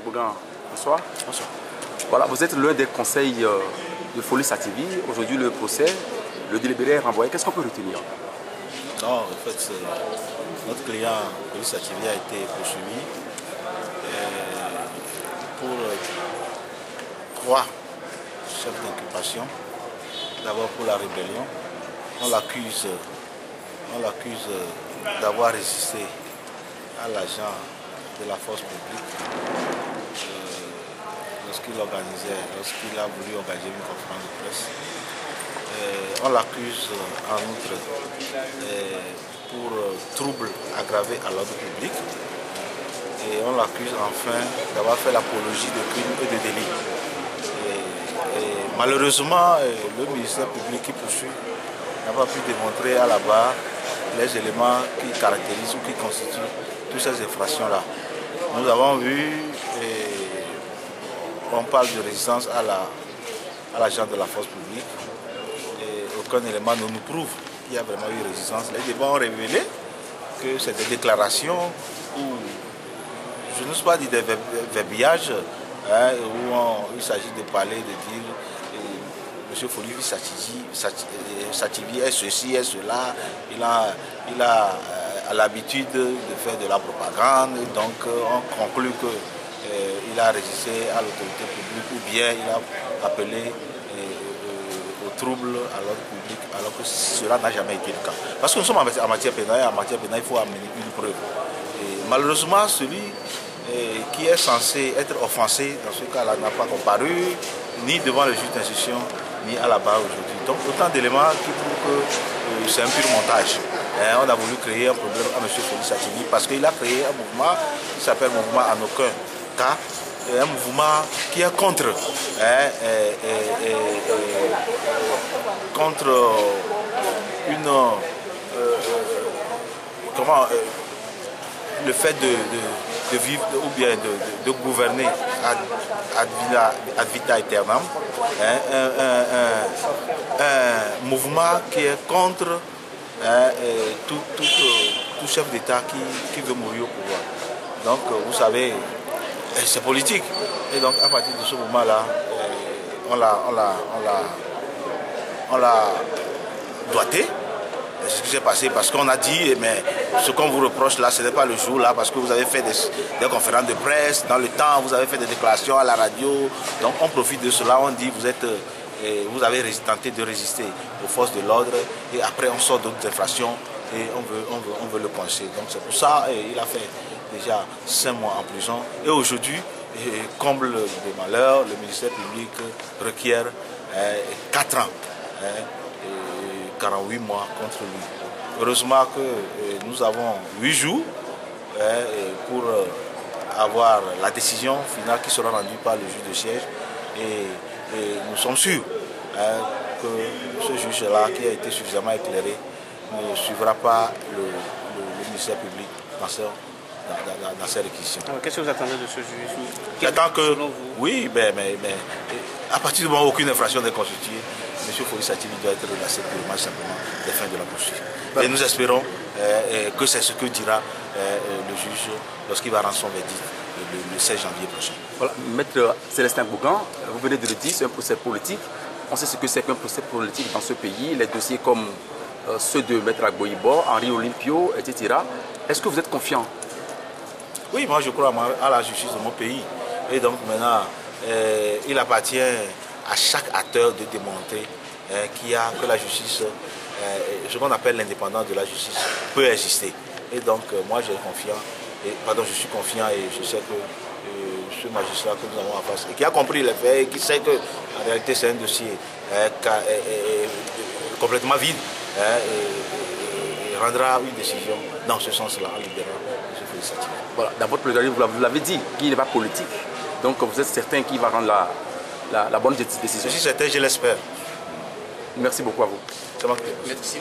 Bougan, bonsoir. Bonsoir. Voilà, vous êtes l'un des conseils de Foli Sativi. Aujourd'hui, le procès, le délibéré est renvoyé. Qu'est-ce qu'on peut retenir? Non, en fait, notre client, Foli Sativi, a été poursuivi pour 3 chefs d'inculpation. D'abord pour la rébellion. On l'accuse d'avoir résisté à l'agent de la force publique lorsqu'il a voulu organiser une conférence de presse. On l'accuse en outre pour trouble aggravé à l'ordre public. Et on l'accuse enfin d'avoir fait l'apologie de crimes et de délits. Malheureusement, le ministère public qui poursuit n'a pas pu démontrer à la barre les éléments qui caractérisent ou qui constituent toutes ces infractions-là. Nous avons vu, on parle de résistance à l'agent de la force publique, et aucun élément ne nous prouve qu'il y a vraiment eu résistance. Les débats ont révélé que c'est des déclarations où, je n'ose pas dire des verbiages, où il s'agit de parler, de dire M. Foli Sativi est ceci, est cela, il a l'habitude de faire de la propagande, donc on conclut qu'il a résisté à l'autorité publique ou bien il a appelé au trouble à l'ordre public, alors que cela n'a jamais été le cas. Parce que nous sommes en matière pénale, et en matière pénale il faut amener une preuve. Et malheureusement, celui qui est censé être offensé dans ce cas-là n'a pas comparu ni devant le juge d'instruction ni à la barre aujourd'hui. Donc autant d'éléments qui prouvent que c'est un pur montage. On a voulu créer un problème à M. Foli Sativi parce qu'il a créé un mouvement qui s'appelle Mouvement en aucun cas, un mouvement qui est contre le fait de vivre ou bien de gouverner ad vitam aeternam, un mouvement qui est contre tout chef d'État qui veut mourir au pouvoir. Donc vous savez, c'est politique. Et donc à partir de ce moment-là, on l'a doigté. C'est ce qui s'est passé parce qu'on a dit, mais ce qu'on vous reproche là, ce n'est pas le jour là, parce que vous avez fait des conférences de presse, dans le temps, vous avez fait des déclarations à la radio. Donc on profite de cela, on dit, vous avez tenté de résister aux forces de l'ordre et après on sort d'autres infractions et on veut le pencher. Donc c'est pour ça il a fait déjà 5 mois en prison et aujourd'hui, comble de malheur, le ministère public requiert 4 ans. 48 mois contre lui. Heureusement que nous avons 8 jours pour avoir la décision finale qui sera rendue par le juge de siège et nous sommes sûrs que ce juge-là qui a été suffisamment éclairé ne suivra pas le ministère public dans ses réquisitions. Qu'est-ce que vous attendez de ce juge? J'attends que, oui, mais à partir du moment où aucune infraction n'est constituée, M. Foli Sativi doit être relaxé purement simplement des fins de la poursuite. Et nous espérons que c'est ce que dira le juge lorsqu'il va rendre son verdict le 16 janvier prochain. Voilà, Maître Célestin Bougan, vous venez de le dire, c'est un procès politique. On sait ce que c'est qu'un procès politique dans ce pays. Les dossiers comme ceux de Maître Agboibo, Henri Olympio, etc. Est-ce que vous êtes confiant? Oui, moi je crois à la justice de mon pays. Et donc maintenant, il appartient à chaque acteur de démontrer que la justice, ce qu'on appelle l'indépendance de la justice, peut exister. Et donc moi je suis confiant et je sais que ce magistrat que nous avons en face, et qui a compris les faits et qui sait qu'en réalité c'est un dossier complètement vide, et rendra une décision dans ce sens-là en libérant M. Foli Sativi. Voilà, dans votre plaidoirie, vous l'avez dit, qu'il n'est pas politique. Donc vous êtes certain qu'il va rendre la bonne décision. Je suis certain, je l'espère. Merci beaucoup à vous. Ça marche. Merci.